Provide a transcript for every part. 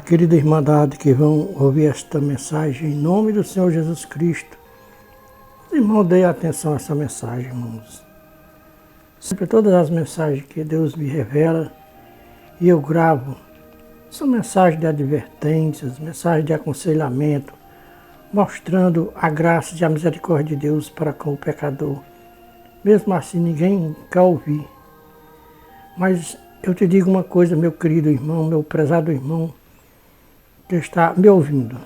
querida Irmandade que vão ouvir esta mensagem, em nome do Senhor Jesus Cristo. Irmão, dê atenção a essa mensagem, irmãos. Sempre todas as mensagens que Deus me revela e eu gravo, são mensagens de advertências, mensagens de aconselhamento, mostrando a graça e a misericórdia de Deus para com o pecador. Mesmo assim, ninguém quer ouvir. Mas eu te digo uma coisa, meu querido irmão, meu prezado irmão, que está me ouvindo.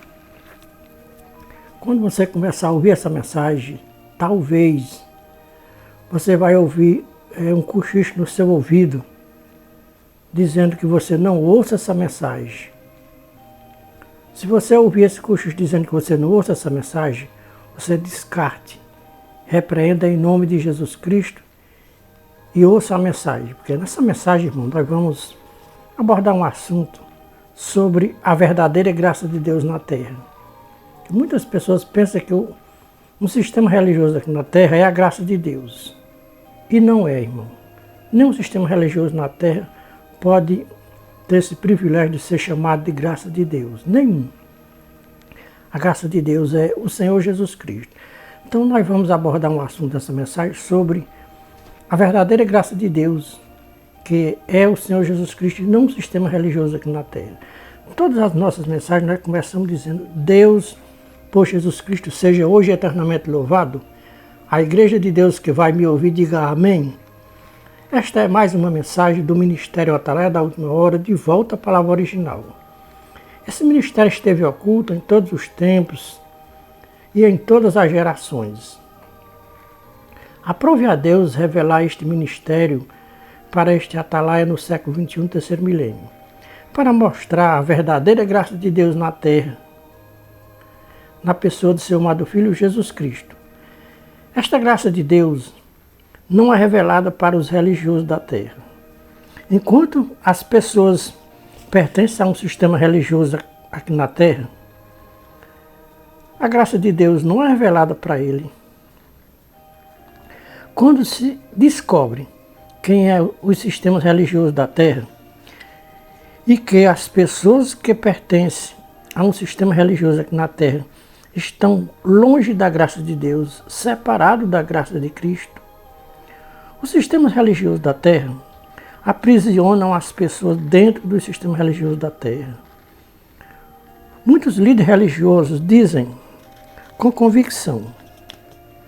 Quando você começar a ouvir essa mensagem, talvez você vai ouvir um cochicho no seu ouvido, dizendo que você não ouça essa mensagem. Se você ouvir esse cochicho dizendo que você não ouça essa mensagem, você descarte, repreenda em nome de Jesus Cristo e ouça a mensagem. Porque nessa mensagem, irmão, nós vamos abordar um assunto sobre a verdadeira graça de Deus na Terra. Muitas pessoas pensam que um sistema religioso aqui na Terra é a graça de Deus. E não é, irmão. Nenhum sistema religioso na Terra pode ter esse privilégio de ser chamado de graça de Deus. Nenhum. A graça de Deus é o Senhor Jesus Cristo. Então nós vamos abordar um assunto dessa mensagem sobre a verdadeira graça de Deus, que é o Senhor Jesus Cristo, e não um sistema religioso aqui na Terra. Todas as nossas mensagens nós começamos dizendo: Deus, por Jesus Cristo, seja hoje eternamente louvado. A igreja de Deus que vai me ouvir, diga amém. Esta é mais uma mensagem do Ministério Atalaia da Última Hora, de volta à palavra original. Esse ministério esteve oculto em todos os tempos e em todas as gerações. Aprove a Deus revelar este ministério para este Atalaia no século XXI, terceiro milênio, para mostrar a verdadeira graça de Deus na Terra, na pessoa de seu amado Filho Jesus Cristo. Esta graça de Deus não é revelada para os religiosos da Terra. Enquanto as pessoas pertencem a um sistema religioso aqui na Terra, a graça de Deus não é revelada para ele. Quando se descobre quem é os sistemas religiosos da Terra e que as pessoas que pertencem a um sistema religioso aqui na Terra estão longe da graça de Deus, separados da graça de Cristo, os sistemas religiosos da Terra aprisionam as pessoas dentro dos sistemas religiosos da Terra. Muitos líderes religiosos dizem com convicção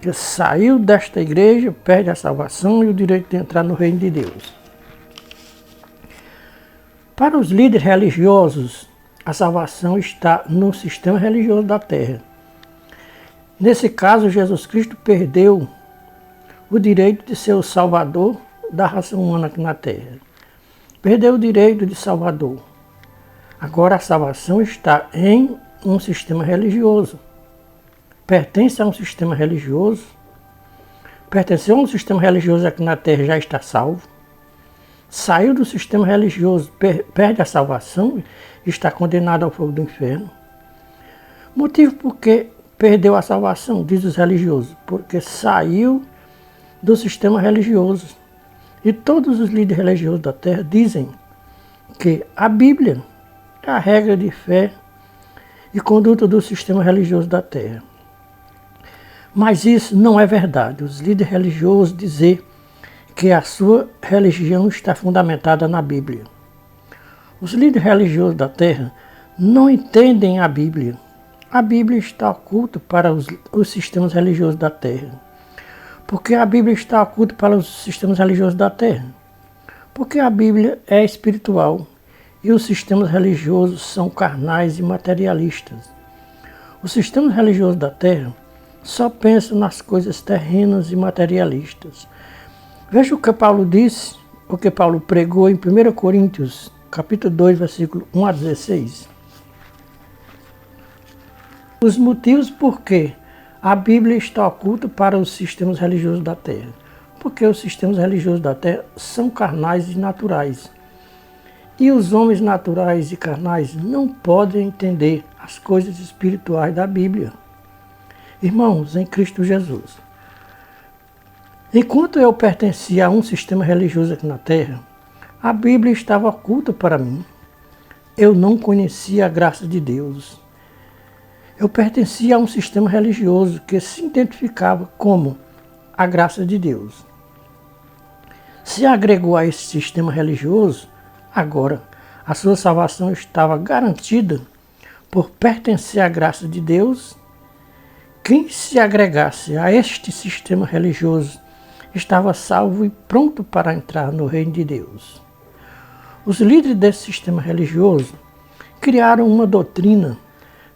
que saiu desta igreja, perde a salvação e o direito de entrar no reino de Deus. Para os líderes religiosos, a salvação está no sistema religioso da Terra. Nesse caso, Jesus Cristo perdeu o direito de ser o Salvador da raça humana aqui na Terra. Perdeu o direito de Salvador. Agora a salvação está em um sistema religioso. Pertence a um sistema religioso. Pertenceu a um sistema religioso aqui na Terra, já está salvo. Saiu do sistema religioso, perde a salvação e está condenado ao fogo do inferno. Motivo porque perdeu a salvação, diz os religiosos, porque saiu do sistema religioso. E todos os líderes religiosos da Terra dizem que a Bíblia é a regra de fé e conduta do sistema religioso da Terra. Mas isso não é verdade. Os líderes religiosos dizem que a sua religião está fundamentada na Bíblia. Os líderes religiosos da Terra não entendem a Bíblia. A Bíblia está oculta para os sistemas religiosos da Terra. Por que a Bíblia está oculta para os sistemas religiosos da Terra? Porque a Bíblia é espiritual e os sistemas religiosos são carnais e materialistas. Os sistemas religiosos da Terra só pensam nas coisas terrenas e materialistas. Veja o que Paulo disse, o que Paulo pregou em 1 Coríntios, capítulo 2, versículo 1 a 16. Os motivos por que a Bíblia está oculta para os sistemas religiosos da Terra. Porque os sistemas religiosos da Terra são carnais e naturais. E os homens naturais e carnais não podem entender as coisas espirituais da Bíblia. Irmãos, em Cristo Jesus, enquanto eu pertencia a um sistema religioso aqui na Terra, a Bíblia estava oculta para mim. eu não conhecia a graça de Deus. Eu pertencia a um sistema religioso que se identificava como a graça de Deus. Se agregou a esse sistema religioso, agora a sua salvação estava garantida por pertencer à graça de Deus. Quem se agregasse a este sistema religioso estava salvo e pronto para entrar no reino de Deus. Os líderes desse sistema religioso criaram uma doutrina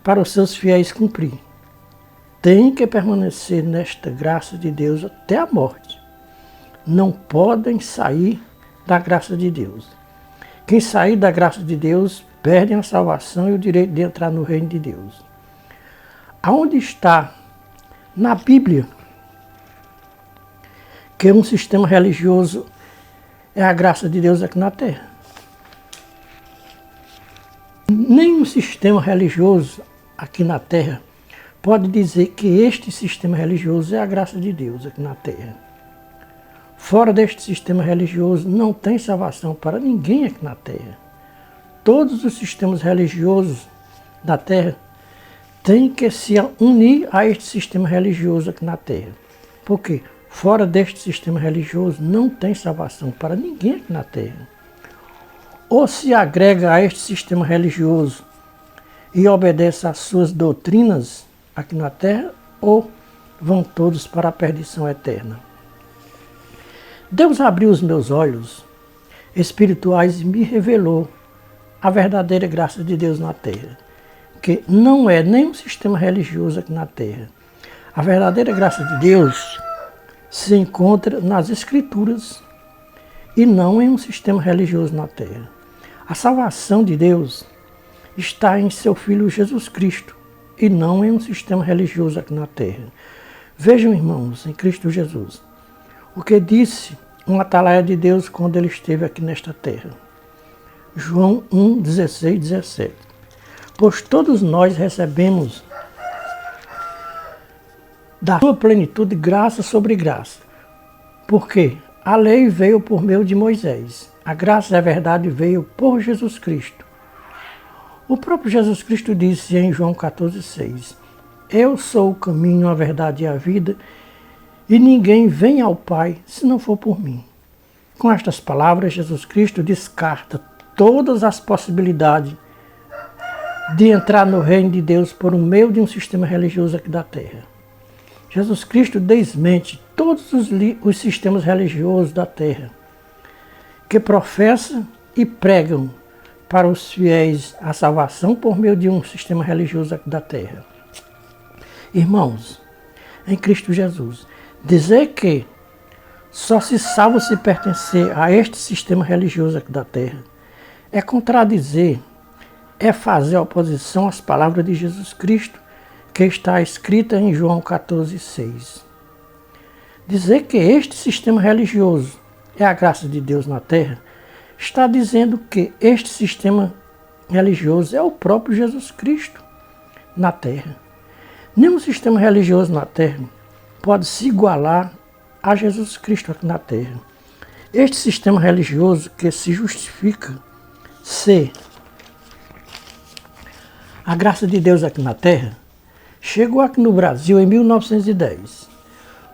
para os seus fiéis cumprir. Tem que permanecer nesta graça de Deus até a morte. Não podem sair da graça de Deus. Quem sair da graça de Deus perde a salvação e o direito de entrar no reino de Deus. Aonde está na Bíblia que um sistema religioso é a graça de Deus aqui na Terra? Nenhum sistema religioso aqui na Terra pode dizer que este sistema religioso é a graça de Deus aqui na Terra. Fora deste sistema religioso não tem salvação para ninguém aqui na Terra. Todos os sistemas religiosos da Terra têm que se unir a este sistema religioso aqui na Terra. Porque fora deste sistema religioso não tem salvação para ninguém aqui na Terra. Ou se agrega a este sistema religioso e obedece às suas doutrinas aqui na Terra, ou vão todos para a perdição eterna. Deus abriu os meus olhos espirituais e me revelou a verdadeira graça de Deus na Terra, que não é nenhum sistema religioso aqui na Terra. A verdadeira graça de Deus se encontra nas Escrituras e não em um sistema religioso na Terra. A salvação de Deus está em seu Filho Jesus Cristo e não em um sistema religioso aqui na Terra. Vejam, irmãos, em Cristo Jesus, o que disse um atalaia de Deus quando ele esteve aqui nesta terra. João 1, 16, 17. Pois todos nós recebemos da sua plenitude graça sobre graça. Porque a lei veio por meio de Moisés. A graça e a verdade veio por Jesus Cristo. O próprio Jesus Cristo disse em João 14, 6. Eu sou o caminho, a verdade e a vida, e ninguém vem ao Pai se não for por mim. Com estas palavras, Jesus Cristo descarta todas as possibilidades de entrar no reino de Deus por meio de um sistema religioso aqui da Terra. Jesus Cristo desmente todos os sistemas religiosos da Terra que professam e pregam para os fiéis a salvação por meio de um sistema religioso aqui da Terra. Irmãos, em Cristo Jesus, dizer que só se salva se pertencer a este sistema religioso aqui da Terra é contradizer, é fazer oposição às palavras de Jesus Cristo que está escrita em João 14, 6. Dizer que este sistema religioso é a graça de Deus na Terra está dizendo que este sistema religioso é o próprio Jesus Cristo na Terra. Nenhum sistema religioso na Terra pode se igualar a Jesus Cristo aqui na Terra. Este sistema religioso que se justifica ser a graça de Deus aqui na Terra, chegou aqui no Brasil em 1910.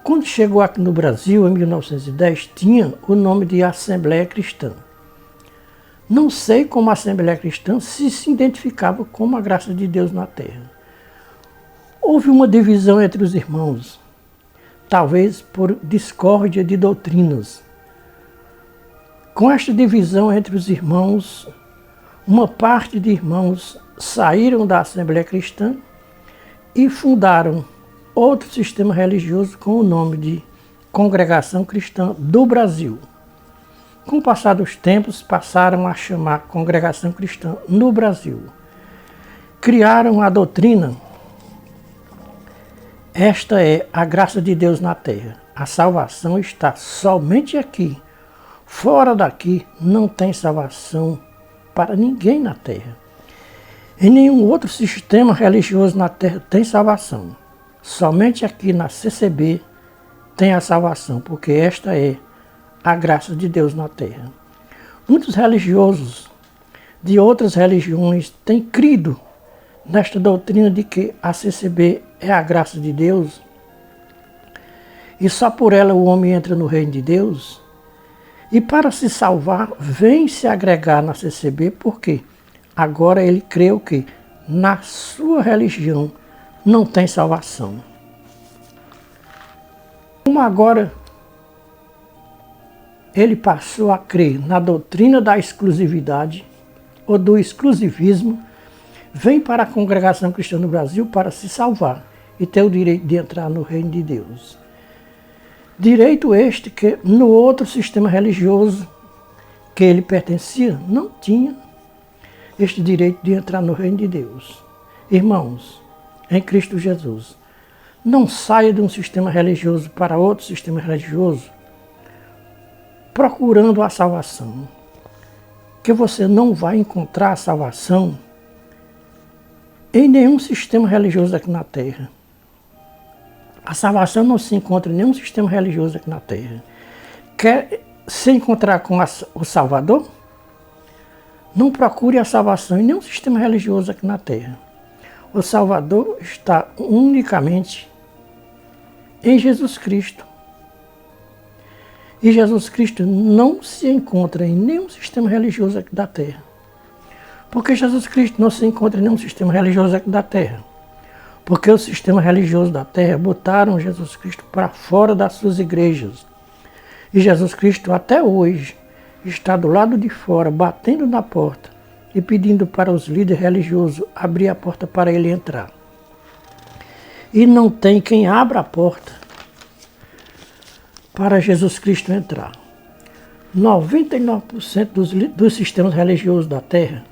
Quando chegou aqui no Brasil em 1910, tinha o nome de Assembleia Cristã. Não sei como a Assembleia Cristã se identificava como a graça de Deus na Terra. Houve uma divisão entre os irmãos, talvez por discórdia de doutrinas. Com esta divisão entre os irmãos, uma parte de irmãos saíram da Assembleia Cristã e fundaram outro sistema religioso com o nome de Congregação Cristã do Brasil. Com o passar dos tempos, passaram a chamar Congregação Cristã no Brasil. Criaram a doutrina: esta é a graça de Deus na Terra. A salvação está somente aqui. Fora daqui não tem salvação para ninguém na Terra. Em nenhum outro sistema religioso na Terra tem salvação. Somente aqui na CCB tem a salvação, porque esta é a graça de Deus na Terra. Muitos religiosos de outras religiões têm crido nesta doutrina de que a CCB é a graça de Deus e só por ela o homem entra no reino de Deus, e para se salvar vem se agregar na CCB porque agora ele creu que na sua religião não tem salvação. Como agora ele passou a crer na doutrina da exclusividade ou do exclusivismo, vem para a congregação cristã no Brasil para se salvar e ter o direito de entrar no reino de Deus. Direito este que no outro sistema religioso que ele pertencia não tinha este direito de entrar no reino de Deus. Irmãos, em Cristo Jesus, não saia de um sistema religioso para outro sistema religioso procurando a salvação, que você não vai encontrar a salvação em nenhum sistema religioso aqui na Terra. A salvação não se encontra em nenhum sistema religioso aqui na Terra. Quer se encontrar com o Salvador? Não procure a salvação em nenhum sistema religioso aqui na Terra. O Salvador está unicamente em Jesus Cristo. E Jesus Cristo não se encontra em nenhum sistema religioso aqui da Terra. Por que Jesus Cristo não se encontra em nenhum sistema religioso aqui da Terra? Porque o sistema religioso da Terra botaram Jesus Cristo para fora das suas igrejas. E Jesus Cristo até hoje está do lado de fora, batendo na porta e pedindo para os líderes religiosos abrir a porta para ele entrar. E não tem quem abra a porta para Jesus Cristo entrar. 99% dos sistemas religiosos da Terra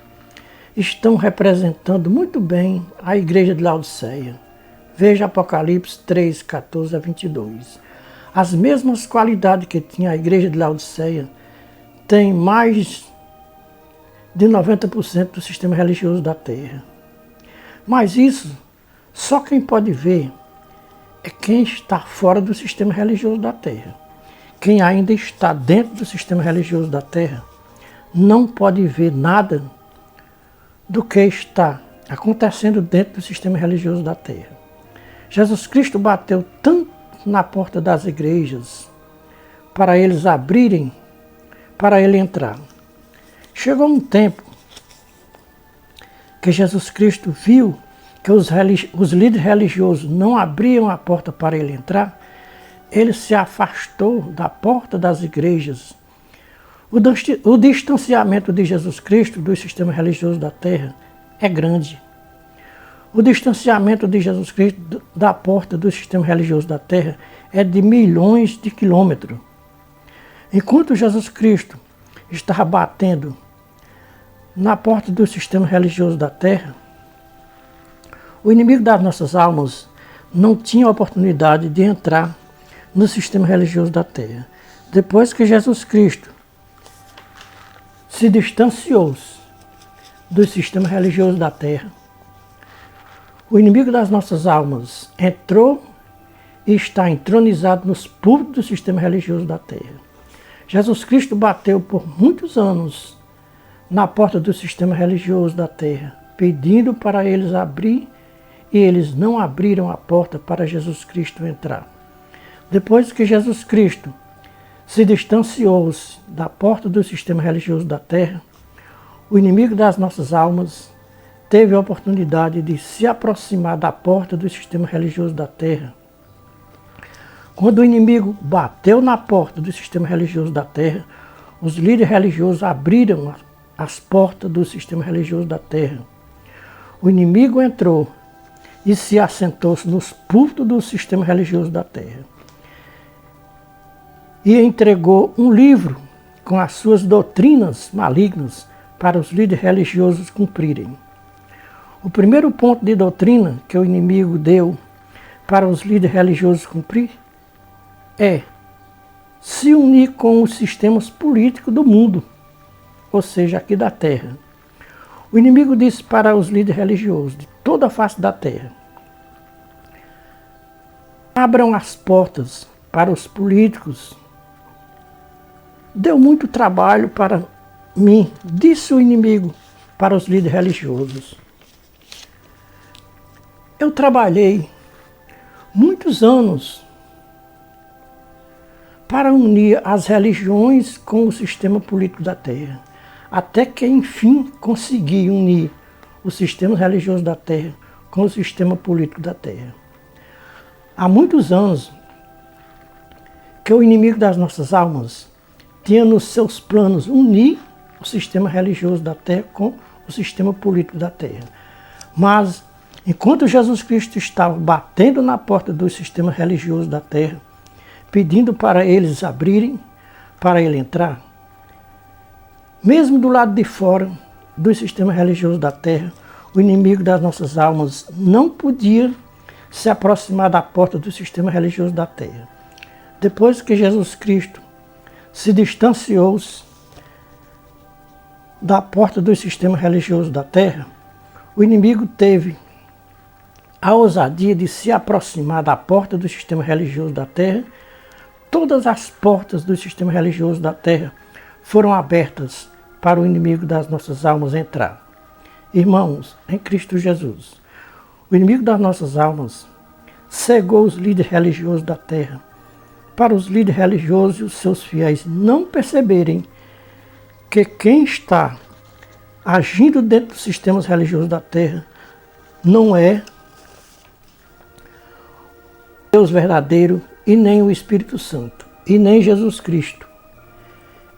estão representando muito bem a igreja de Laodiceia. Veja Apocalipse 3, 14 a 22. As mesmas qualidades que tinha a igreja de Laodiceia tem mais de 90% do sistema religioso da Terra. Mas isso, só quem pode ver é quem está fora do sistema religioso da Terra. Quem ainda está dentro do sistema religioso da Terra não pode ver nada do que está acontecendo dentro do sistema religioso da Terra. Jesus Cristo bateu tanto na porta das igrejas para eles abrirem, para ele entrar. Chegou um tempo que Jesus Cristo viu que os líderes religiosos não abriam a porta para ele entrar, ele se afastou da porta das igrejas. O distanciamento de Jesus Cristo do sistema religioso da Terra é grande. O distanciamento de Jesus Cristo da porta do sistema religioso da Terra é de milhões de quilômetros. Enquanto Jesus Cristo estava batendo na porta do sistema religioso da Terra, o inimigo das nossas almas não tinha a oportunidade de entrar no sistema religioso da Terra. Depois que Jesus Cristo se distanciou do sistema religioso da Terra, o inimigo das nossas almas entrou e está entronizado nos púlpitos do sistema religioso da Terra. Jesus Cristo bateu por muitos anos na porta do sistema religioso da Terra, pedindo para eles abrir, e eles não abriram a porta para Jesus Cristo entrar. Depois que Jesus Cristo se distanciou da porta do sistema religioso da Terra, o inimigo das nossas almas teve a oportunidade de se aproximar da porta do sistema religioso da Terra. Quando o inimigo bateu na porta do sistema religioso da Terra, os líderes religiosos abriram as portas do sistema religioso da Terra. O inimigo entrou e se assentou nos púlpitos do sistema religioso da Terra. E entregou um livro com as suas doutrinas malignas para os líderes religiosos cumprirem. O primeiro ponto de doutrina que o inimigo deu para os líderes religiosos cumprir é se unir com os sistemas políticos do mundo, ou seja, aqui da Terra. O inimigo disse para os líderes religiosos de toda a face da Terra: abram as portas para os políticos. Deu muito trabalho para mim, disse o inimigo para os líderes religiosos. Eu trabalhei muitos anos para unir as religiões com o sistema político da Terra, até que, enfim, consegui unir o sistema religioso da Terra com o sistema político da Terra. Há muitos anos que o inimigo das nossas almas tinha nos seus planos unir o sistema religioso da Terra com o sistema político da Terra. Mas, enquanto Jesus Cristo estava batendo na porta do sistema religioso da Terra, pedindo para eles abrirem, para ele entrar, mesmo do lado de fora do sistema religioso da Terra, o inimigo das nossas almas não podia se aproximar da porta do sistema religioso da Terra. Depois que Jesus Cristo se distanciou da porta do sistema religioso da Terra, o inimigo teve a ousadia de se aproximar da porta do sistema religioso da Terra. Todas as portas do sistema religioso da Terra foram abertas para o inimigo das nossas almas entrar. Irmãos, em Cristo Jesus, o inimigo das nossas almas cegou os líderes religiosos da Terra, para os líderes religiosos e os seus fiéis não perceberem que quem está agindo dentro dos sistemas religiosos da Terra não é Deus verdadeiro e nem o Espírito Santo, e nem Jesus Cristo.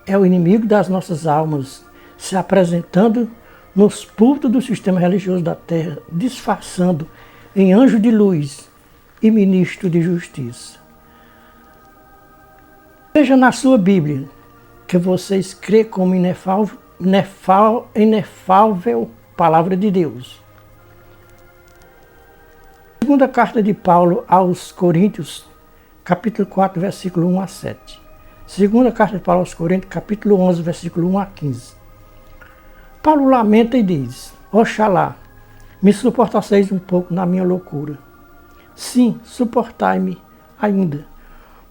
É o inimigo das nossas almas se apresentando nos púlpitos do sistema religioso da Terra, disfarçando em anjo de luz e ministro de justiça. Veja na sua Bíblia que vocês crê como inefável palavra de Deus. Segunda carta de Paulo aos Coríntios, capítulo 4, versículo 1 a 7. Segunda carta de Paulo aos Coríntios, capítulo 11, versículo 1 a 15. Paulo lamenta e diz: Oxalá, me suportasseis um pouco na minha loucura. Sim, suportai-me ainda,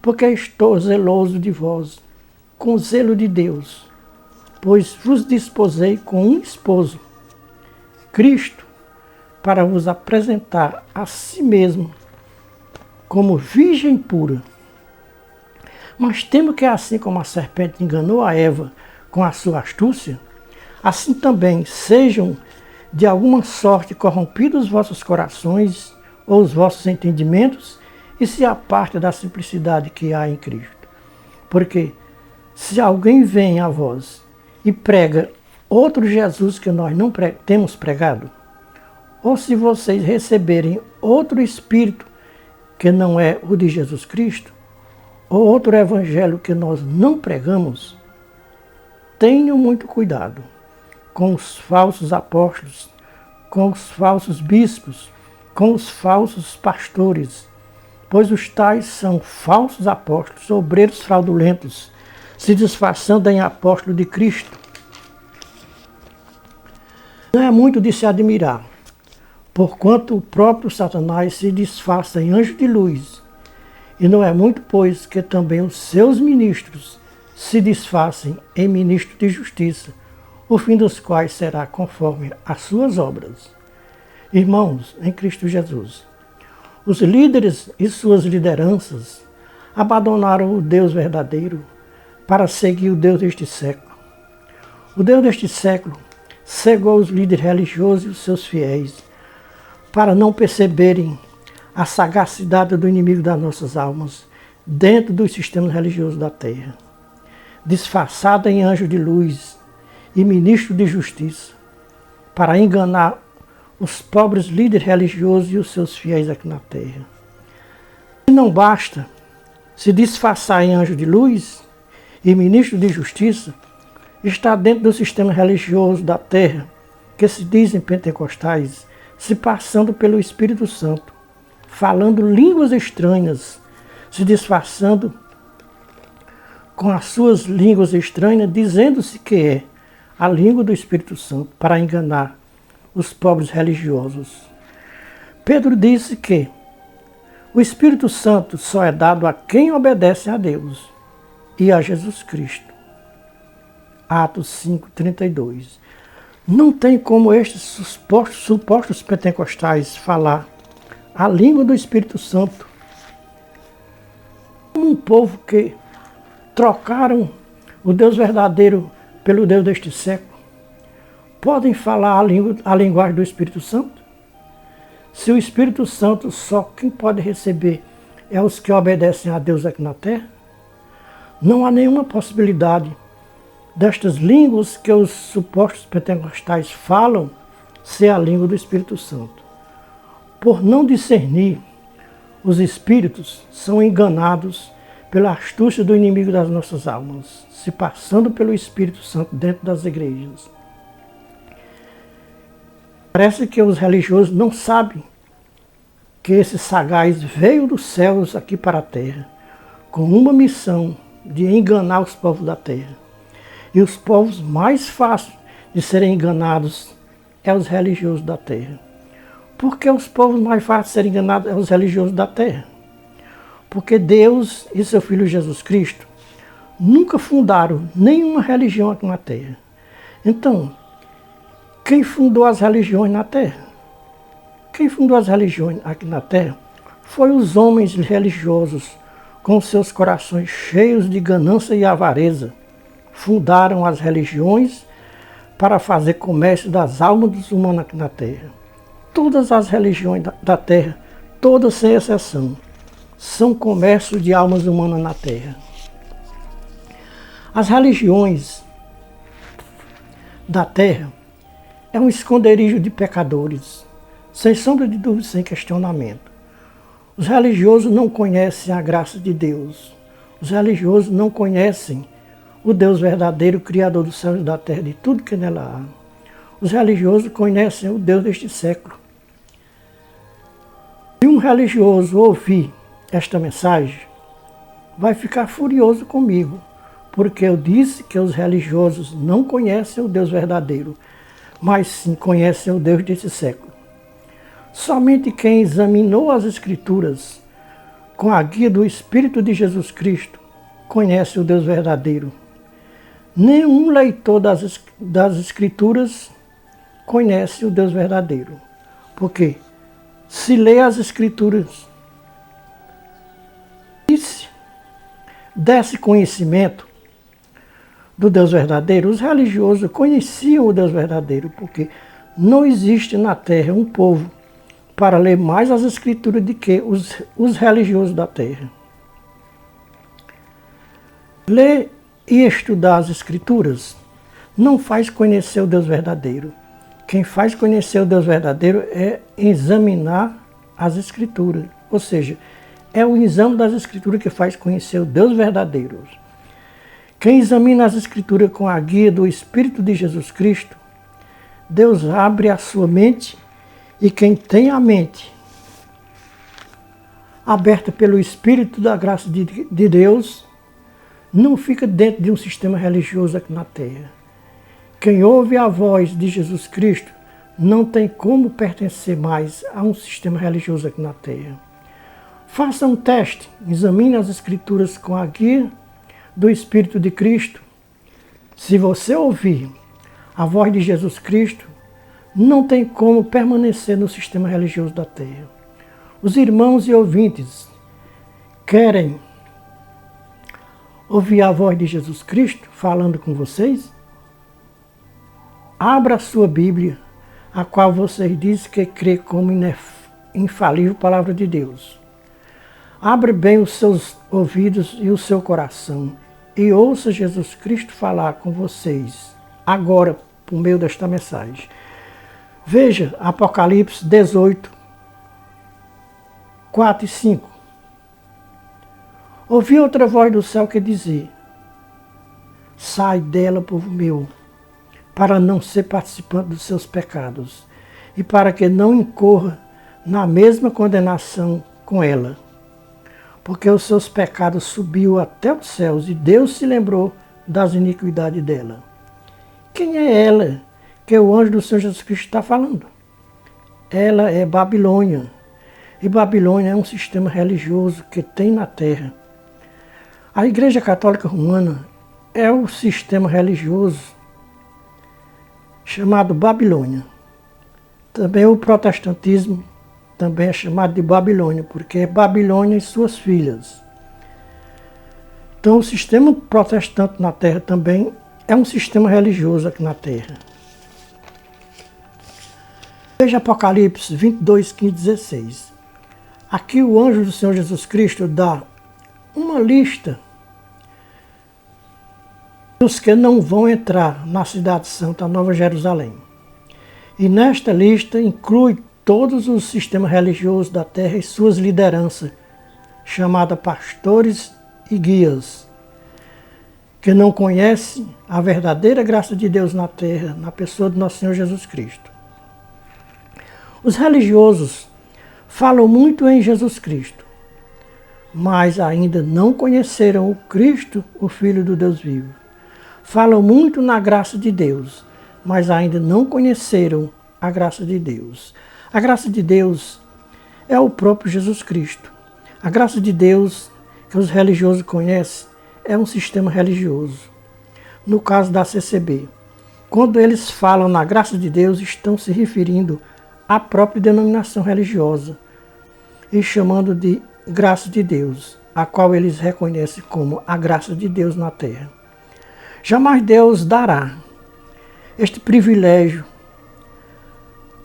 porque estou zeloso de vós, com zelo de Deus, pois vos disposei com um esposo, Cristo, para vos apresentar a si mesmo como virgem pura. Mas temo que assim como a serpente enganou a Eva com a sua astúcia, assim também sejam de alguma sorte corrompidos os vossos corações ou os vossos entendimentos e se apartem da simplicidade que há em Cristo. Porque se alguém vem a vós e prega outro Jesus que nós não temos pregado, ou se vocês receberem outro Espírito que não é o de Jesus Cristo, ou outro Evangelho que nós não pregamos, tenham muito cuidado com os falsos apóstolos, com os falsos bispos, com os falsos pastores, pois os tais são falsos apóstolos, obreiros fraudulentos, se disfarçando em apóstolo de Cristo. Não é muito de se admirar, porquanto o próprio Satanás se disfarça em anjo de luz, e não é muito, pois, que também os seus ministros se disfarcem em ministros de justiça, o fim dos quais será conforme as suas obras. Irmãos, em Cristo Jesus, os líderes e suas lideranças abandonaram o Deus verdadeiro para seguir o Deus deste século. O Deus deste século cegou os líderes religiosos e os seus fiéis para não perceberem a sagacidade do inimigo das nossas almas dentro dos sistemas religiosos da Terra, disfarçado em anjo de luz e ministro de justiça, para enganar os pobres líderes religiosos e os seus fiéis aqui na Terra. E não basta se disfarçar em anjo de luz e ministro de justiça, está dentro do sistema religioso da Terra, que se dizem pentecostais, se passando pelo Espírito Santo, falando línguas estranhas, se disfarçando com as suas línguas estranhas, dizendo-se que é a língua do Espírito Santo, para enganar os pobres religiosos. Pedro disse que o Espírito Santo só é dado a quem obedece a Deus e a Jesus Cristo. Atos 5:32. Não tem como estes supostos pentecostais falar a língua do Espírito Santo. Um povo que trocaram o Deus verdadeiro pelo Deus deste século, podem falar a linguagem do Espírito Santo? Se o Espírito Santo só quem pode receber é os que obedecem a Deus aqui na terra, não há nenhuma possibilidade destas línguas que os supostos pentecostais falam ser a língua do Espírito Santo. Por não discernir, os espíritos são enganados pela astúcia do inimigo das nossas almas, se passando pelo Espírito Santo dentro das igrejas. Parece que os religiosos não sabem que esse sagaz veio dos céus aqui para a terra, com uma missão de enganar os povos da terra. E os povos mais fáceis de serem enganados é os religiosos da terra. Por que os povos mais fáceis de serem enganados é os religiosos da terra? Porque Deus e seu Filho Jesus Cristo nunca fundaram nenhuma religião aqui na terra. Então, quem fundou as religiões na terra? Quem fundou as religiões aqui na terra foi os homens religiosos, com seus corações cheios de ganância e avareza. Fundaram as religiões para fazer comércio das almas dos humanos aqui na terra. Todas as religiões da terra, todas sem exceção, são comércio de almas humanas na terra. As religiões da terra é um esconderijo de pecadores, sem sombra de dúvida, sem questionamento. Os religiosos não conhecem a graça de Deus. Os religiosos não conhecem o Deus verdadeiro, Criador dos céus e da terra, de tudo que nela há. Os religiosos conhecem o Deus deste século. Se um religioso ouvir esta mensagem, vai ficar furioso comigo, porque eu disse que os religiosos não conhecem o Deus verdadeiro, mas sim conhecem o Deus desse século. Somente quem examinou as Escrituras com a guia do Espírito de Jesus Cristo conhece o Deus verdadeiro. Nenhum leitor das Escrituras conhece o Deus verdadeiro. Porque se lê as Escrituras e se desse conhecimento do Deus verdadeiro, os religiosos conheciam o Deus verdadeiro, porque não existe na terra um povo para ler mais as Escrituras do que os religiosos da terra. Ler e estudar as Escrituras não faz conhecer o Deus verdadeiro. Quem faz conhecer o Deus verdadeiro é examinar as Escrituras. Ou seja, é o exame das Escrituras que faz conhecer o Deus verdadeiro. Quem examina as Escrituras com a guia do Espírito de Jesus Cristo, Deus abre a sua mente. E quem tem a mente aberta pelo Espírito da graça de Deus, não fica dentro de um sistema religioso aqui na terra. Quem ouve a voz de Jesus Cristo não tem como pertencer mais a um sistema religioso aqui na terra. Faça um teste, examine as Escrituras com a guia do Espírito de Cristo. Se você ouvir a voz de Jesus Cristo, não tem como permanecer no sistema religioso da terra. Os irmãos e ouvintes querem ouvir a voz de Jesus Cristo falando com vocês? Abra a sua Bíblia, a qual vocês dizem que crê como infalível palavra de Deus. Abre bem os seus ouvidos e o seu coração e ouça Jesus Cristo falar com vocês agora, por meio desta mensagem. Veja Apocalipse 18, 4 e 5. Ouvi outra voz do céu que dizia: sai dela, povo meu, para não ser participante dos seus pecados, e para que não incorra na mesma condenação com ela. Porque os seus pecados subiu até os céus, e Deus se lembrou das iniquidades dela. Quem é ela que o anjo do Senhor Jesus Cristo está falando? Ela é Babilônia. E Babilônia é um sistema religioso que tem na terra. A Igreja Católica Romana é o sistema religioso chamado Babilônia. Também o protestantismo também é chamado de Babilônia, porque é Babilônia e suas filhas. Então o sistema protestante na Terra também é um sistema religioso aqui na Terra. Veja Apocalipse 22, 15, 16. Aqui o anjo do Senhor Jesus Cristo dá uma lista dos que não vão entrar na cidade santa, Nova Jerusalém. E nesta lista inclui todos os sistemas religiosos da terra e suas lideranças, chamadas pastores e guias, que não conhecem a verdadeira graça de Deus na terra, na pessoa de nosso Senhor Jesus Cristo. Os religiosos falam muito em Jesus Cristo, mas ainda não conheceram o Cristo, o Filho do Deus vivo. Falam muito na graça de Deus, mas ainda não conheceram a graça de Deus. A graça de Deus é o próprio Jesus Cristo. A graça de Deus que os religiosos conhecem é um sistema religioso. No caso da CCB, quando eles falam na graça de Deus, estão se referindo à própria denominação religiosa e chamando de graça de Deus, a qual eles reconhecem como a graça de Deus na terra. Jamais Deus dará este privilégio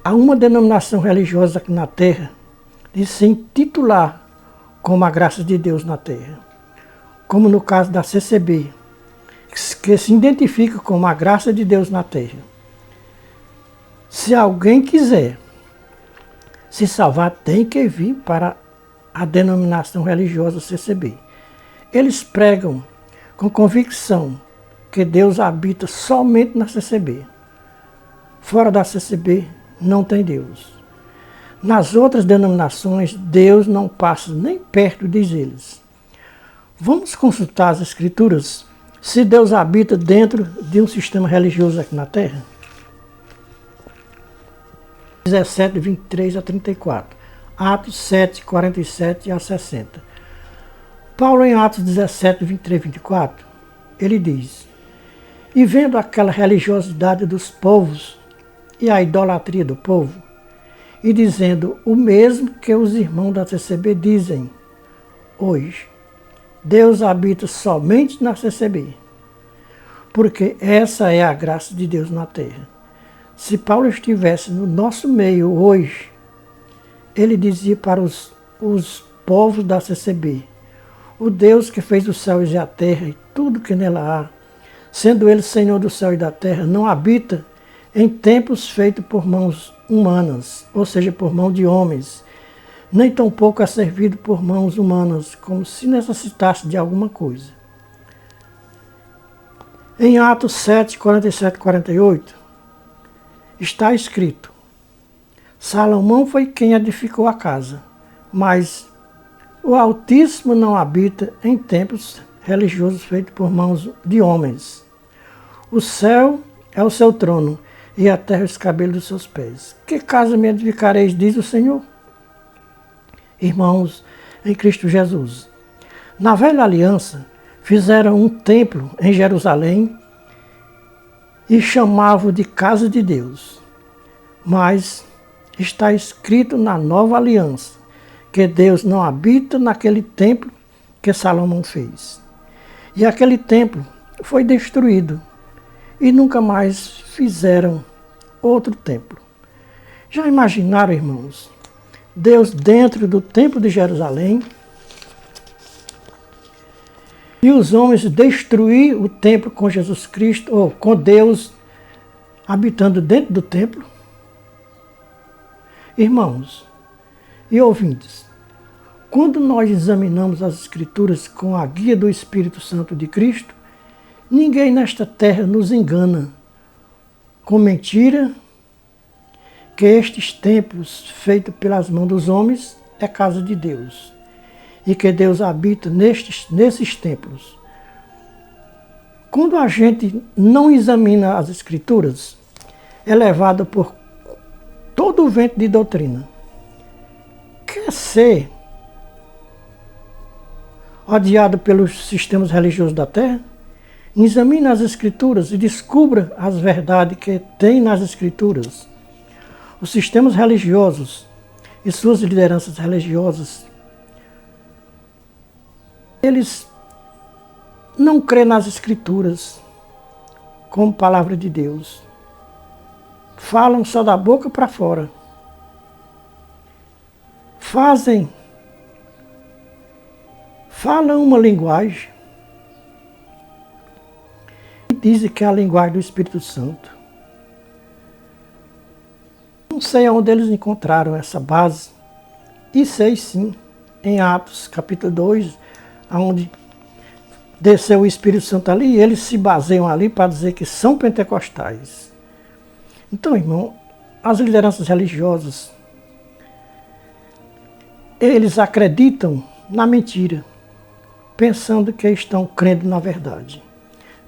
a uma denominação religiosa aqui na terra de se intitular como a graça de Deus na terra. Como no caso da CCB, que se identifica como a graça de Deus na terra. Se alguém quiser se salvar, tem que vir para a denominação religiosa CCB. Eles pregam com convicção que Deus habita somente na CCB. Fora da CCB não tem Deus. Nas outras denominações, Deus não passa nem perto, diz eles. Vamos consultar as Escrituras se Deus habita dentro de um sistema religioso aqui na Terra? 17, 23 a 34. Atos 7, 47 a 60. Paulo, em Atos 17, 23 e 24, ele diz: E vendo aquela religiosidade dos povos e a idolatria do povo, e dizendo o mesmo que os irmãos da CCB dizem hoje, Deus habita somente na CCB, porque essa é a graça de Deus na terra. Se Paulo estivesse no nosso meio hoje, ele dizia para os povos da CCB, o Deus que fez os céus e a terra e tudo que nela há, sendo ele Senhor do céu e da terra, não habita em templos feitos por mãos humanas, ou seja, por mão de homens, nem tampouco é servido por mãos humanas, como se necessitasse de alguma coisa. Em Atos 7, 47 e 48, está escrito: Salomão foi quem edificou a casa, mas o Altíssimo não habita em templos religiosos feitos por mãos de homens. O céu é o seu trono, e a terra os cabelos dos seus pés. Que casa me edificareis, diz o Senhor? Irmãos, em Cristo Jesus, na velha aliança, fizeram um templo em Jerusalém e chamavam de casa de Deus. Mas está escrito na nova aliança que Deus não habita naquele templo que Salomão fez. E aquele templo foi destruído e nunca mais fizeram outro templo. Já imaginaram, irmãos, Deus dentro do templo de Jerusalém e os homens destruir o templo com Jesus Cristo, ou com Deus habitando dentro do templo? Irmãos e ouvintes, quando nós examinamos as Escrituras com a guia do Espírito Santo de Cristo, ninguém nesta terra nos engana com mentira que estes templos feitos pelas mãos dos homens é casa de Deus e que Deus habita nesses templos. Quando a gente não examina as Escrituras, é levado por todo o vento de doutrina. Quer ser odiado pelos sistemas religiosos da terra? Examine as Escrituras e descubra as verdades que tem nas Escrituras. Os sistemas religiosos e suas lideranças religiosas, eles não creem nas Escrituras como palavra de Deus. Falam só da boca para fora. Falam uma linguagem e dizem que é a linguagem do Espírito Santo. Não sei onde eles encontraram essa base, e sei sim, em Atos capítulo 2, onde desceu o Espírito Santo ali, e eles se baseiam ali para dizer que são pentecostais. Então, irmão, as lideranças religiosas, eles acreditam na mentira, pensando que estão crendo na verdade.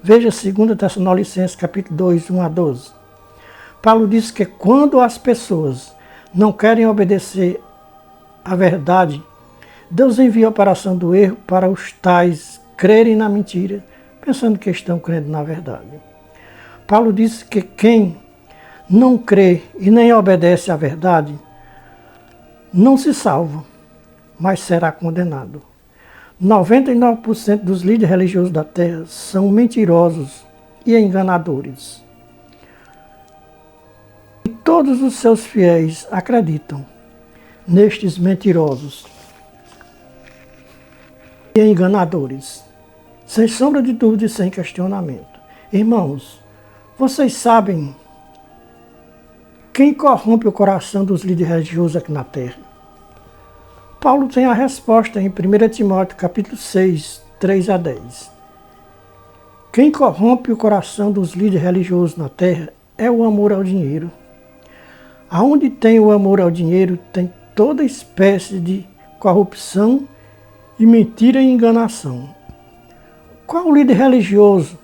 Veja 2 Tessalonicenses capítulo 2, 1 a 12. Paulo diz que quando as pessoas não querem obedecer à verdade, Deus envia a operação do erro para os tais crerem na mentira, pensando que estão crendo na verdade. Paulo diz que quem não crê e nem obedece à verdade não se salva, mas será condenado. 99% dos líderes religiosos da terra são mentirosos e enganadores. E todos os seus fiéis acreditam nestes mentirosos e enganadores, sem sombra de dúvida e sem questionamento. Irmãos, vocês sabem quem corrompe o coração dos líderes religiosos aqui na terra? Paulo tem a resposta em 1 Timóteo capítulo 6, 3 a 10. Quem corrompe o coração dos líderes religiosos na terra é o amor ao dinheiro. Aonde tem o amor ao dinheiro, tem toda espécie de corrupção e mentira e enganação. Qual líder religioso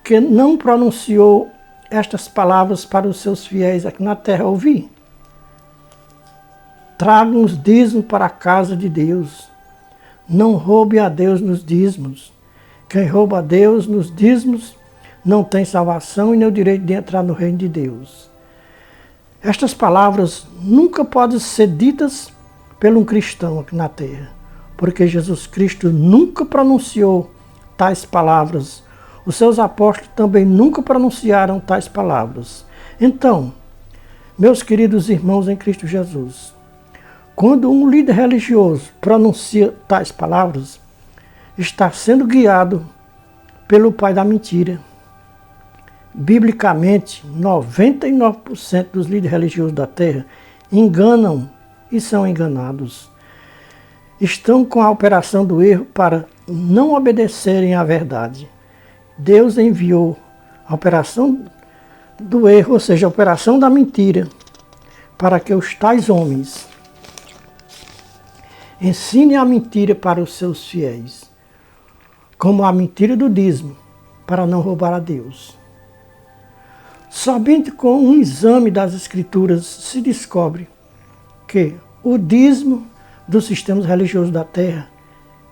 que não pronunciou estas palavras para os seus fiéis aqui na terra ouvir? Tragam os dízimos para a casa de Deus. Não roube a Deus nos dízimos. Quem rouba a Deus nos dízimos não tem salvação e nem o direito de entrar no reino de Deus. Estas palavras nunca podem ser ditas por um cristão aqui na terra, porque Jesus Cristo nunca pronunciou tais palavras. Os seus apóstolos também nunca pronunciaram tais palavras. Então, meus queridos irmãos em Cristo Jesus, quando um líder religioso pronuncia tais palavras, está sendo guiado pelo pai da mentira. Biblicamente, 99% dos líderes religiosos da terra enganam e são enganados. Estão com a operação do erro para não obedecerem à verdade. Deus enviou a operação do erro, ou seja, a operação da mentira, para que os tais homens ensinem a mentira para os seus fiéis, como a mentira do dízimo, para não roubar a Deus. Somente com um exame das Escrituras se descobre que o dízimo dos sistemas religiosos da terra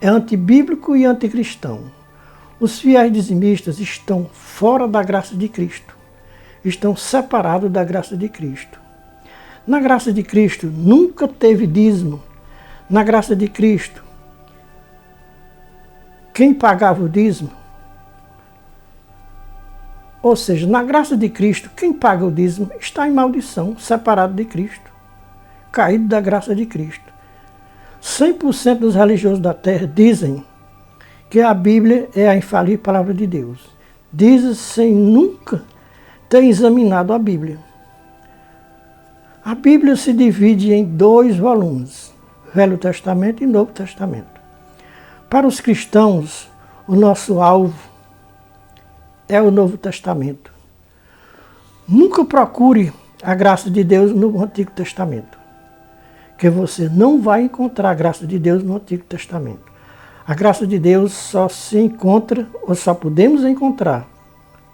é antibíblico e anticristão. Os fiéis dizimistas estão fora da graça de Cristo, estão separados da graça de Cristo. Na graça de Cristo nunca teve dízimo. Na graça de Cristo, quem pagava o dízimo, ou seja, na graça de Cristo, quem paga o dízimo está em maldição, separado de Cristo, caído da graça de Cristo. 100% dos religiosos da terra dizem que a Bíblia é a infalível palavra de Deus. Dizem sem nunca ter examinado a Bíblia. A Bíblia se divide em 2 volumes, Velho Testamento e Novo Testamento. Para os cristãos, o nosso alvo é o Novo Testamento. Nunca procure a graça de Deus no Antigo Testamento, que você não vai encontrar a graça de Deus no Antigo Testamento. A graça de Deus só se encontra, ou só podemos encontrar,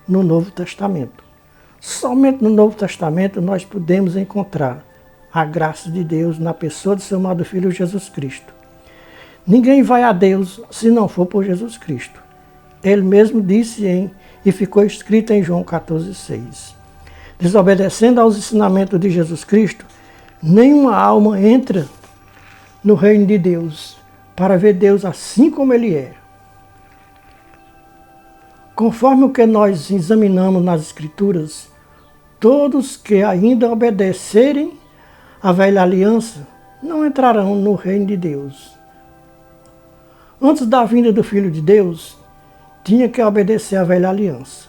no Novo Testamento. Somente no Novo Testamento nós podemos encontrar a graça de Deus na pessoa do seu amado Filho Jesus Cristo. Ninguém vai a Deus se não for por Jesus Cristo. Ele mesmo disse e ficou escrito em João 14,6. Desobedecendo aos ensinamentos de Jesus Cristo, nenhuma alma entra no reino de Deus para ver Deus assim como Ele é. Conforme o que nós examinamos nas Escrituras, todos que ainda obedecerem à velha aliança não entrarão no reino de Deus. Antes da vinda do Filho de Deus, tinha que obedecer à velha aliança.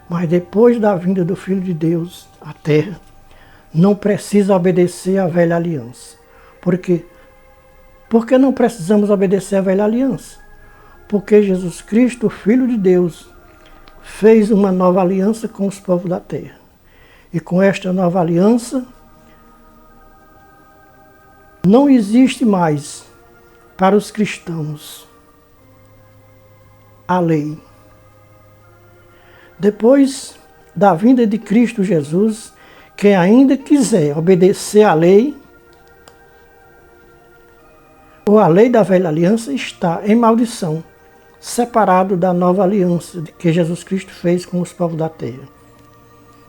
Mas depois da vinda do Filho de Deus à terra, não precisa obedecer à velha aliança. Por quê? Porque não precisamos obedecer à velha aliança. Porque Jesus Cristo, o Filho de Deus, fez uma nova aliança com os povos da terra. E com esta nova aliança, não existe mais para os cristãos a lei. Depois da vinda de Cristo Jesus, quem ainda quiser obedecer à lei, ou a lei da velha aliança, está em maldição, separado da nova aliança que Jesus Cristo fez com os povos da terra.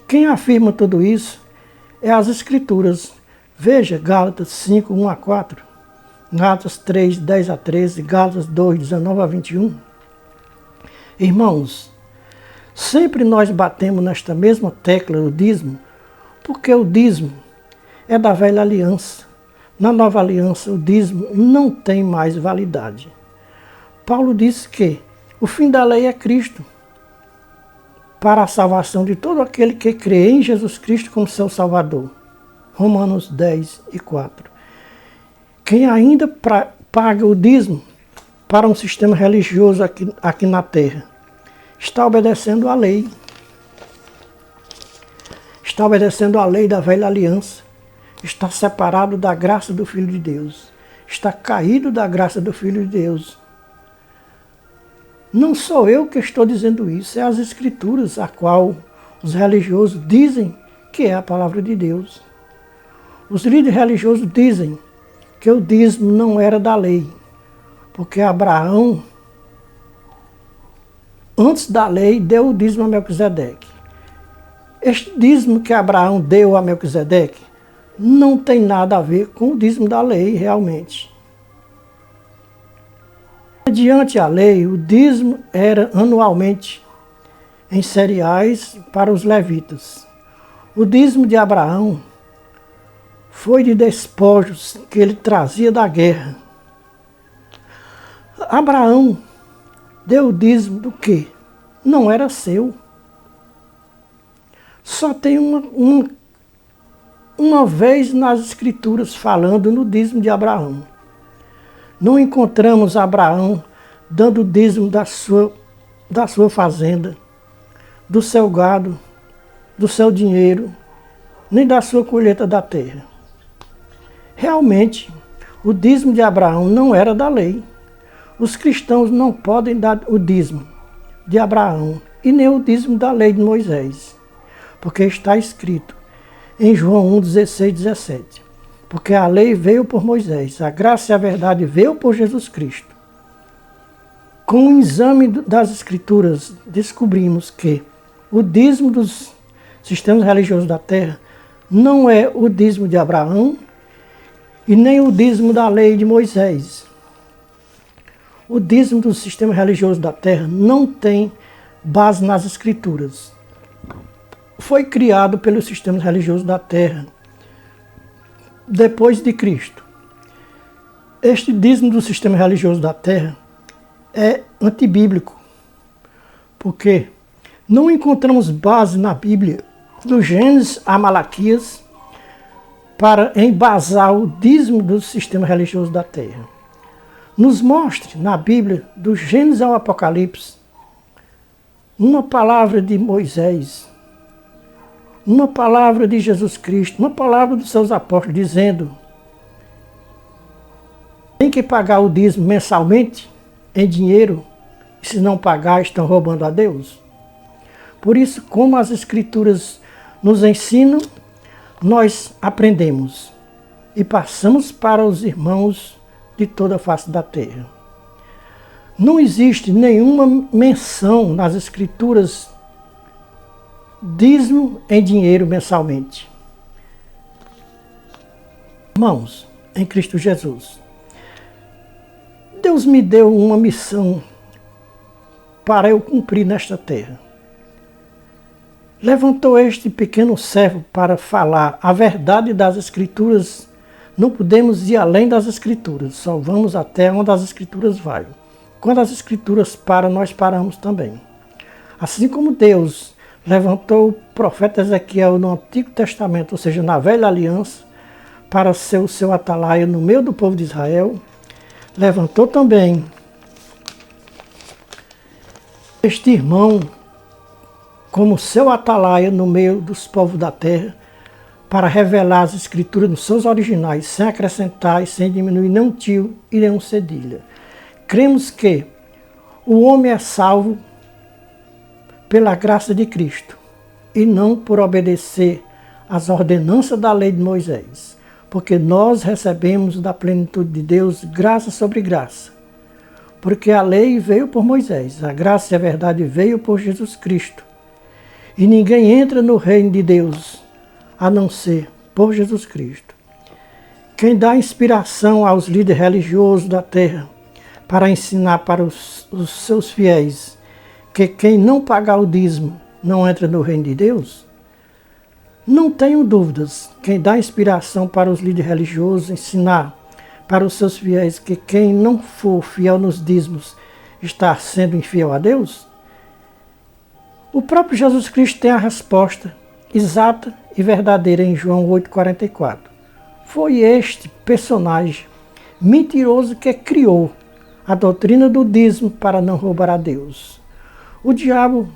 Quem afirma tudo isso é as Escrituras. Veja Gálatas 5, 1 a 4, Gálatas 3, 10 a 13, Gálatas 2, 19 a 21. Irmãos, sempre nós batemos nesta mesma tecla do dízimo, porque o dízimo é da velha aliança. Na nova aliança, o dízimo não tem mais validade. Paulo disse que o fim da lei é Cristo, para a salvação de todo aquele que crê em Jesus Cristo como seu Salvador. Romanos 10 e 4. Quem ainda paga o dízimo para um sistema religioso aqui na terra, está obedecendo à lei. Está obedecendo à lei da velha aliança. Está separado da graça do Filho de Deus. Está caído da graça do Filho de Deus. Não sou eu que estou dizendo isso, é as Escrituras, a qual os religiosos dizem que é a palavra de Deus. Os líderes religiosos dizem que o dízimo não era da lei, porque Abraão, antes da lei, deu o dízimo a Melquisedeque. Este dízimo que Abraão deu a Melquisedeque não tem nada a ver com o dízimo da lei, realmente. Mediante a lei, o dízimo era anualmente em cereais para os levitas. O dízimo de Abraão foi de despojos que ele trazia da guerra. Abraão deu o dízimo do quê? Não era seu. Só tem uma vez nas Escrituras falando no dízimo de Abraão. Não encontramos Abraão dando o dízimo da sua fazenda, do seu gado, do seu dinheiro, nem da sua colheita da terra. Realmente, o dízimo de Abraão não era da lei. Os cristãos não podem dar o dízimo de Abraão e nem o dízimo da lei de Moisés, porque está escrito em João 1, 16, 17. Porque a lei veio por Moisés, a graça e a verdade veio por Jesus Cristo. Com o exame das Escrituras, descobrimos que o dízimo dos sistemas religiosos da terra não é o dízimo de Abraão e nem o dízimo da lei de Moisés. O dízimo do sistema religioso da terra não tem base nas Escrituras. Foi criado pelos sistemas religiosos da terra depois de Cristo. Este dízimo do sistema religioso da terra é antibíblico, porque não encontramos base na Bíblia, do Gênesis a Malaquias, para embasar o dízimo do sistema religioso da terra. Nos mostre na Bíblia, do Gênesis ao Apocalipse, uma palavra de Moisés, uma palavra de Jesus Cristo, uma palavra dos seus apóstolos dizendo: tem que pagar o dízimo mensalmente em dinheiro, e se não pagar estão roubando a Deus. Por isso, como as Escrituras nos ensinam, nós aprendemos e passamos para os irmãos de toda a face da terra. Não existe nenhuma menção nas Escrituras dízimo em dinheiro mensalmente. Irmãos, em Cristo Jesus, Deus me deu uma missão para eu cumprir nesta terra. Levantou este pequeno servo para falar a verdade das Escrituras. Não podemos ir além das Escrituras, só vamos até onde as Escrituras vão. Quando as Escrituras param, nós paramos também. Assim como Deus levantou o profeta Ezequiel no Antigo Testamento, ou seja, na Velha Aliança, para ser o seu atalaia no meio do povo de Israel, levantou também este irmão como seu atalaia no meio dos povos da terra, para revelar as Escrituras nos seus originais, sem acrescentar e sem diminuir nenhum tio e nenhum cedilha. Cremos que o homem é salvo pela graça de Cristo e não por obedecer às ordenanças da lei de Moisés, porque nós recebemos da plenitude de Deus graça sobre graça, porque a lei veio por Moisés, a graça e a verdade veio por Jesus Cristo, e ninguém entra no reino de Deus a não ser por Jesus Cristo. Quem dá inspiração aos líderes religiosos da terra para ensinar para os seus fiéis que quem não pagar o dízimo não entra no reino de Deus? Não tenho dúvidas. Quem dá inspiração para os líderes religiosos ensinar para os seus fiéis que quem não for fiel nos dízimos está sendo infiel a Deus? O próprio Jesus Cristo tem a resposta exata e verdadeira em João 8,44. Foi este personagem mentiroso que criou a doutrina do dízimo para não roubar a Deus. O diabo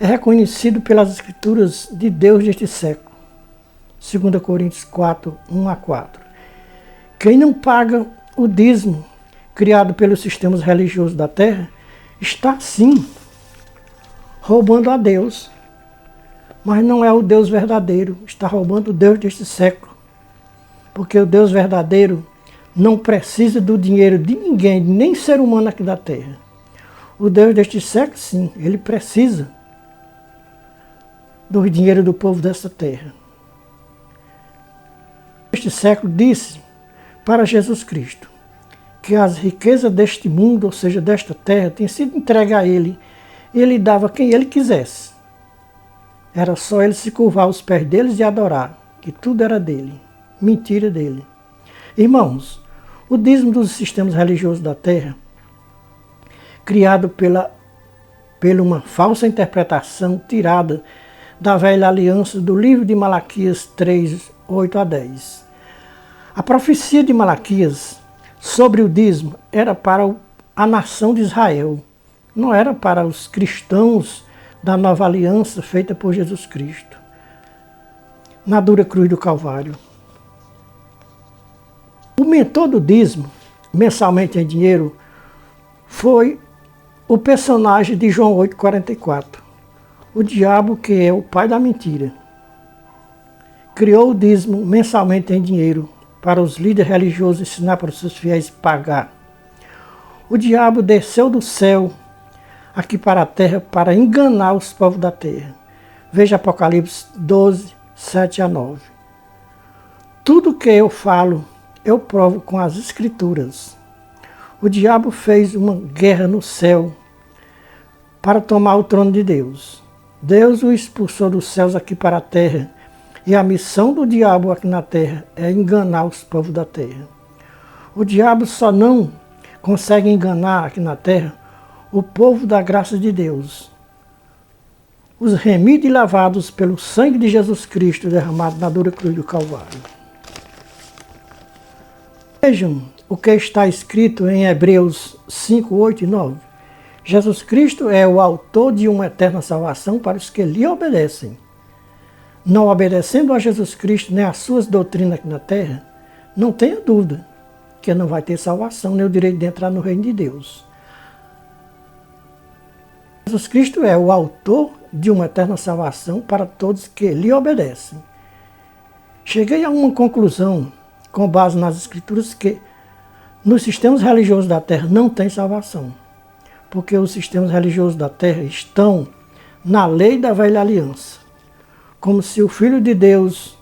é reconhecido pelas Escrituras de Deus deste século. 2 Coríntios 4, 1-4. Quem não paga o dízimo criado pelos sistemas religiosos da terra está sim roubando a Deus. Mas não é o Deus verdadeiro, está roubando o Deus deste século. Porque o Deus verdadeiro não precisa do dinheiro de ninguém, nem ser humano aqui da terra. O Deus deste século, sim, ele precisa do dinheiro do povo desta terra. Este século disse para Jesus Cristo que as riquezas deste mundo, ou seja, desta terra, tinham sido entregues a ele, e ele dava quem ele quisesse. Era só ele se curvar aos pés deles e adorar, que tudo era dele, mentira dele. Irmãos, o dízimo dos sistemas religiosos da terra, criado pela uma falsa interpretação tirada da velha aliança do livro de Malaquias 3, 8-10. A profecia de Malaquias sobre o dízimo era para a nação de Israel, não era para os cristãos da nova aliança feita por Jesus Cristo, na dura cruz do Calvário. O mentor do dízimo, mensalmente em dinheiro, foi o personagem de João 8,44, o diabo, que é o pai da mentira. Criou o dízimo mensalmente em dinheiro para os líderes religiosos ensinar para os seus fiéis pagar. O diabo desceu do céu aqui para a terra para enganar os povos da terra. Veja Apocalipse 12, 7-9. Tudo que eu falo, eu provo com as Escrituras. O diabo fez uma guerra no céu para tomar o trono de Deus. Deus o expulsou dos céus aqui para a terra, e a missão do diabo aqui na terra é enganar os povos da terra. O diabo só não consegue enganar aqui na terra o povo da graça de Deus, os remidos e lavados pelo sangue de Jesus Cristo derramado na dura cruz do Calvário. Vejam o que está escrito em Hebreus 5, 8 e 9. Jesus Cristo é o autor de uma eterna salvação para os que lhe obedecem. Não obedecendo a Jesus Cristo nem às suas doutrinas aqui na terra, não tenha dúvida que não vai ter salvação nem o direito de entrar no reino de Deus. Jesus Cristo é o autor de uma eterna salvação para todos que lhe obedecem. Cheguei a uma conclusão, com base nas Escrituras, que Nos sistemas religiosos da Terra não tem salvação, porque os sistemas religiosos da Terra estão na lei da velha aliança, como se o Filho de Deus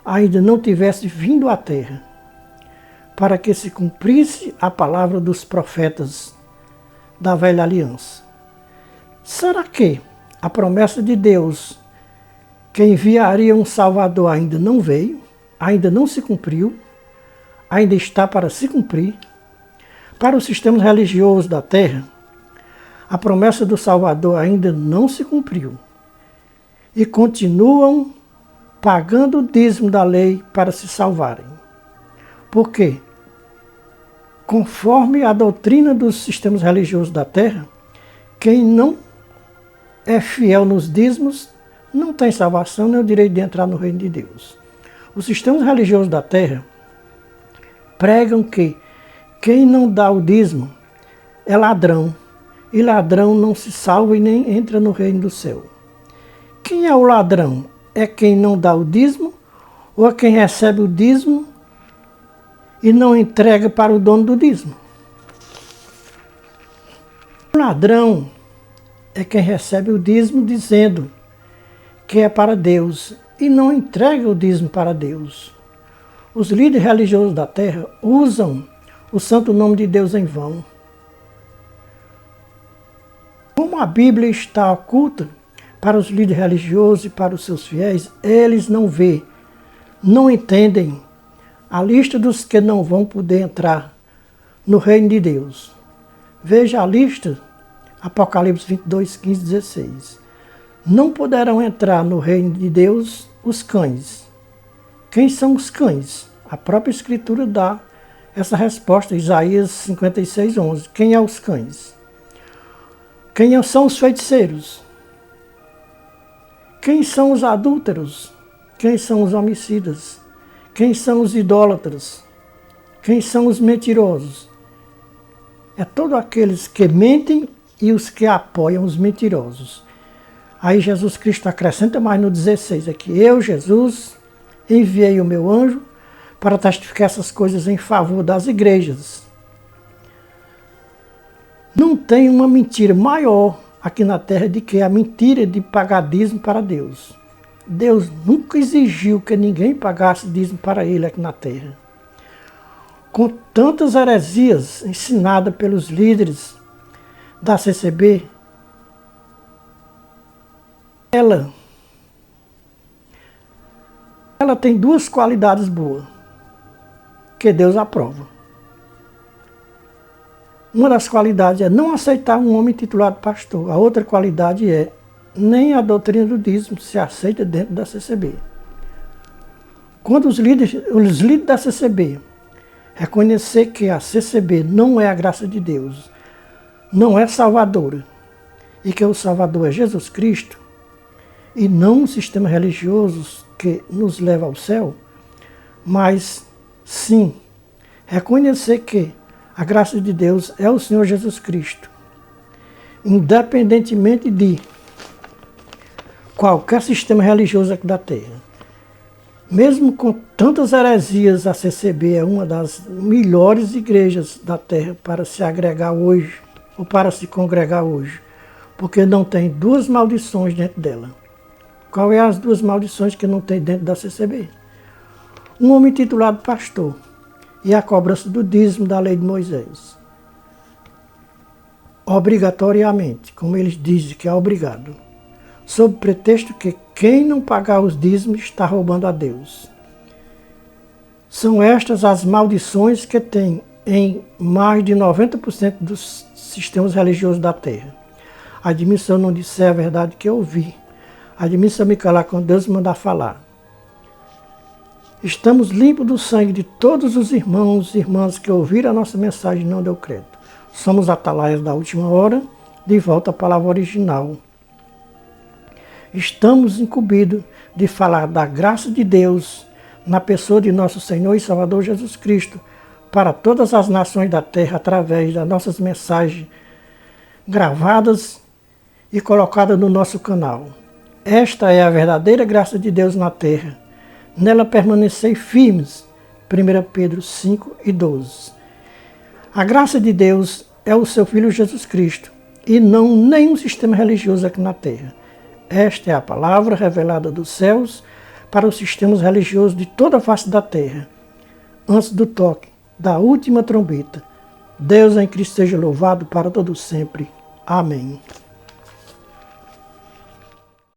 ainda não tivesse vindo à Terra, para que se cumprisse a palavra dos profetas da velha aliança. Será que a promessa de Deus que enviaria um Salvador ainda não veio, ainda não se cumpriu, ainda está para se cumprir? Para os sistemas religiosos da Terra, a promessa do Salvador ainda não se cumpriu e continuam pagando o dízimo da lei para se salvarem. Por quê? Conforme a doutrina dos sistemas religiosos da Terra, quem não é fiel nos dízimos não tem salvação nem o direito de entrar no reino de Deus. Os sistemas religiosos da Terra pregam que quem não dá o dízimo é ladrão, e ladrão não se salva e nem entra no reino do céu. Quem é o ladrão? É quem não dá o dízimo ou é quem recebe o dízimo e não entrega para o dono do dízimo? O ladrão é quem recebe o dízimo dizendo que é para Deus e não entrega o dízimo para Deus. Os líderes religiosos da Terra usam o santo nome de Deus em vão. Como a Bíblia está oculta para os líderes religiosos e para os seus fiéis, eles não vê, não entendem a lista dos que não vão poder entrar no reino de Deus. Veja a lista, Apocalipse 22, 15, 16. Não poderão entrar no reino de Deus os cães. Quem são os cães? A própria Escritura dá essa resposta, Isaías 56, 11. Quem é os cães? Quem são os feiticeiros? Quem são os adúlteros? Quem são os homicidas? Quem são os idólatras? Quem são os mentirosos? É todos aqueles que mentem e os que apoiam os mentirosos. Aí Jesus Cristo acrescenta mais no 16 aqui: eu, Jesus, enviei o meu anjo para testificar essas coisas em favor das igrejas. Não tem uma mentira maior aqui na terra do que a mentira de pagar dízimo para Deus. Deus nunca exigiu que ninguém pagasse dízimo para Ele aqui na terra. Com tantas heresias ensinadas pelos líderes da CCB, ela tem duas qualidades boas que Deus aprova. Uma das qualidades é não aceitar um homem titulado pastor. A outra qualidade é nem a doutrina do dízimo se aceita dentro da CCB. Quando os líderes da CCB reconhecer que a CCB não é a graça de Deus, não é salvadora, e que o Salvador é Jesus Cristo, e não um sistema religioso que nos leva ao céu, mas sim reconhecer que a graça de Deus é o Senhor Jesus Cristo, independentemente de qualquer sistema religioso aqui da terra. Mesmo com tantas heresias, a CCB é uma das melhores igrejas da terra para se agregar hoje, ou para se congregar hoje, porque não tem duas maldições dentro dela. Qual é as duas maldições que não tem dentro da CCB? Um homem titulado pastor e a cobrança do dízimo da lei de Moisés. Obrigatoriamente, como eles dizem que é obrigado, sob pretexto que quem não pagar os dízimos está roubando a Deus. São estas as maldições que tem em mais de 90% dos sistemas religiosos da terra. Admito se eu não disser a verdade que eu ouvi. Admito se eu me calar quando Deus me mandar falar. Estamos limpos do sangue de todos os irmãos e irmãs que ouviram a nossa mensagem e não deu crédito. Somos atalaias da última hora, de volta à palavra original. Estamos incumbidos de falar da graça de Deus na pessoa de nosso Senhor e Salvador Jesus Cristo para todas as nações da terra através das nossas mensagens gravadas e colocadas no nosso canal. Esta é a verdadeira graça de Deus na terra. Nela permanecei firmes, 1 Pedro 5 e 12. A graça de Deus é o seu Filho Jesus Cristo e não nenhum sistema religioso aqui na Terra. Esta é a palavra revelada dos céus para os sistemas religiosos de toda a face da Terra. Antes do toque da última trombeta, Deus em Cristo seja louvado para todo sempre. Amém.